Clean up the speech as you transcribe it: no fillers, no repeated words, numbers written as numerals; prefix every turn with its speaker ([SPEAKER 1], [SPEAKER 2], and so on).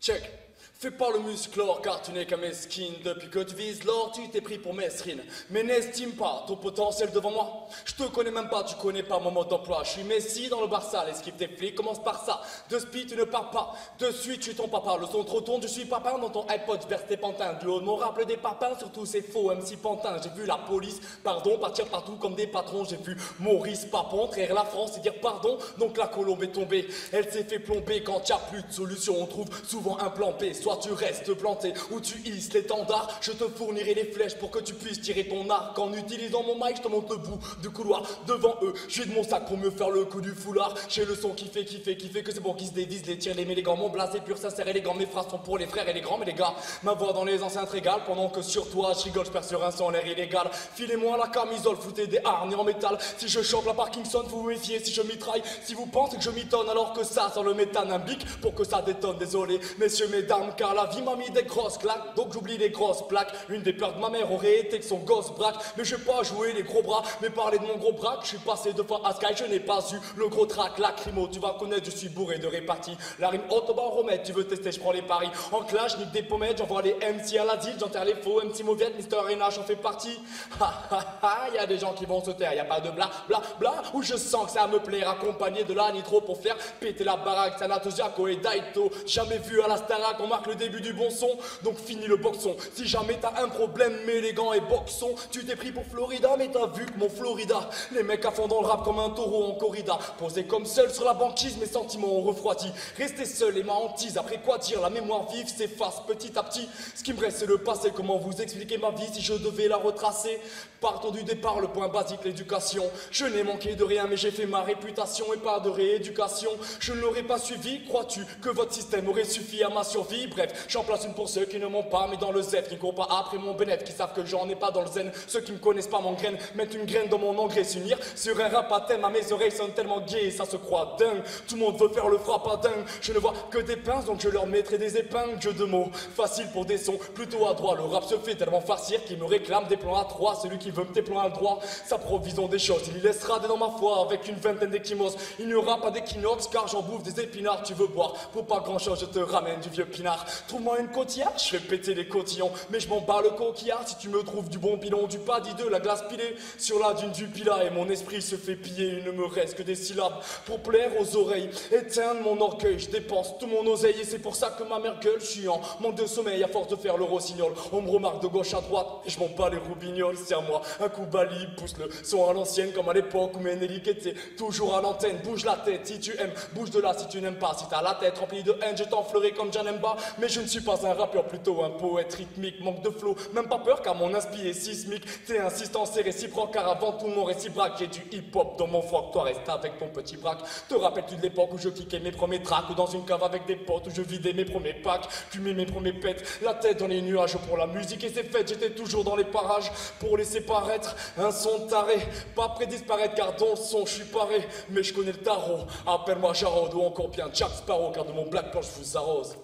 [SPEAKER 1] Check. Fais pas le musclore car tu n'es qu'un mesquine. Depuis que tu vises l'or, tu t'es pris pour mesrine. Mais n'estime pas ton potentiel devant moi. Je te connais même pas, tu connais pas mon mode d'emploi. Je suis Messi dans le Barça, l'esquive tes flics commence par ça. De speed tu ne pars pas, de suite tu es ton papa. Le son trop tourne, je suis papa dans ton iPod vers tes pantins. Du haut de mon rappel des papins, surtout c'est faux MC Pantin. J'ai vu la police, pardon, partir partout comme des patrons. J'ai vu Maurice Papon trahir la France et dire pardon. Donc la colombe est tombée, elle s'est fait plomber. Quand y a plus de solution, on trouve souvent un plan B. Soit tu restes planté ou tu hisses l'étendard. Je te fournirai les flèches pour que tu puisses tirer ton arc. En utilisant mon mic, je te monte le bout du couloir devant eux. Je vide mon sac pour me faire le coup du foulard. J'ai le son qui fait que c'est bon qui se dévise. Les tirs, les mais les gants, mon blasé pur, sincère, élégant. Mes phrases sont pour les frères et les grands, mais les gars, ma voix dans les enceintes régale. Pendant que sur toi, je rigole, je perds sur un son l'air illégal. Filez-moi la camisole, foutez des harnais en métal. Si je chante la Parkinson, vous vous méfiez. Si je mitraille, si vous pensez que je m'étonne alors que ça sent le méthane, un bic pour que ça détonne. Désolé, messieurs, mesdames, car la vie m'a mis des grosses claques, donc j'oublie les grosses plaques. Une des peurs de ma mère aurait été que son gosse braque. Mais je vais pas jouer les gros bras, mais parler de mon gros braque. Je suis passé 2 fois à Sky, je n'ai pas eu le gros track. Lacrymo, tu vas connaître, je suis bourré de répartie. La rime autobahn remède, tu veux tester, je prends les paris. En clash, nique des pommettes, j'envoie les MC à la deal. J'enterre les faux MC mauviette, Mister Arena, j'en fais partie. Ha ha ha, y'a des gens qui vont se taire, y'a pas de bla bla bla. Où je sens que ça va me plaire, accompagné de la nitro pour faire péter la baraque. Sanato, Jaco et Daito, jamais vu à la Starac, on marque le début du bon son. Donc fini le boxon. Si jamais t'as un problème élégant et boxon, tu t'es pris pour Florida, mais t'as vu que mon Florida, les mecs à fond dans le rap comme un taureau en corrida. Posé comme seul sur la banquise, mes sentiments ont refroidi. Rester seul et ma hantise, après quoi dire, la mémoire vive s'efface petit à petit. Ce qui me reste c'est le passé, comment vous expliquer ma vie si je devais la retracer. Partons du départ, le point basique, l'éducation. Je n'ai manqué de rien mais j'ai fait ma réputation et pas de rééducation. Je ne l'aurais pas suivi, crois-tu que votre système aurait suffi à ma survie? Bref, j'en place une pour ceux qui ne m'ont pas mis dans le zef, qui ne courent pas après mon bénéfice, qui savent que j'en ai pas dans le zen. Ceux qui me connaissent pas m'engrainent, mettent une graine dans mon engrais, s'unir sur un rap à thème. À mes oreilles sonnent tellement gays, ça se croit dingue. Tout le monde veut faire le frappe à dingue. Je ne vois que des pinces, donc je leur mettrai des épingles. Jeu de mots, facile pour des sons, plutôt à droit. Le rap se fait tellement farcir qu'il me réclame des plans à 3. Celui qui veut me plans à droit, s'approvisons des choses. Il y laissera des dans ma foi avec une vingtaine d'échymoses. Il n'y aura pas d'équinoxe car j'en bouffe des épinards. Tu veux boire, pour pas grand chose, je te ramène du vieux pinard. Trouve-moi une côtière, je fais péter les cotillons. Mais je m'en bats le coquillard si tu me trouves du bon pilon, du paddy de la glace pilée sur la dune du Pilat. Et mon esprit se fait piller, il ne me reste que des syllabes pour plaire aux oreilles. Éteindre mon orgueil, je dépense tout mon oseille. Et c'est pour ça que ma mère gueule, je suis en manque de sommeil à force de faire le rossignol. On me remarque de gauche à droite et je m'en bats les roubignoles. C'est à moi un coup bali, pousse le son à l'ancienne comme à l'époque où Ménélique était toujours à l'antenne. Bouge la tête si tu aimes, bouge de là si tu n'aimes pas. Si t'as la tête remplie de haine, je t'enfleurai comme Janemba. Mais je ne suis pas un rappeur, plutôt un poète rythmique. Manque de flow, même pas peur car mon inspi est sismique. T'es insistant, c'est réciproque car avant tout mon réciproque. J'ai du hip-hop dans mon froc, toi reste avec ton petit braque. Te rappelles-tu de l'époque où je cliquais mes premiers tracks, ou dans une cave avec des potes où je vidais mes premiers packs, fumais mes premiers pets, la tête dans les nuages pour la musique et c'est fait. J'étais toujours dans les parages pour laisser paraître un son taré, pas prêt disparaître car dans le son je suis paré. Mais je connais le tarot, appelle-moi Jarod ou encore bien Jack Sparrow car de mon black punch je vous arrose.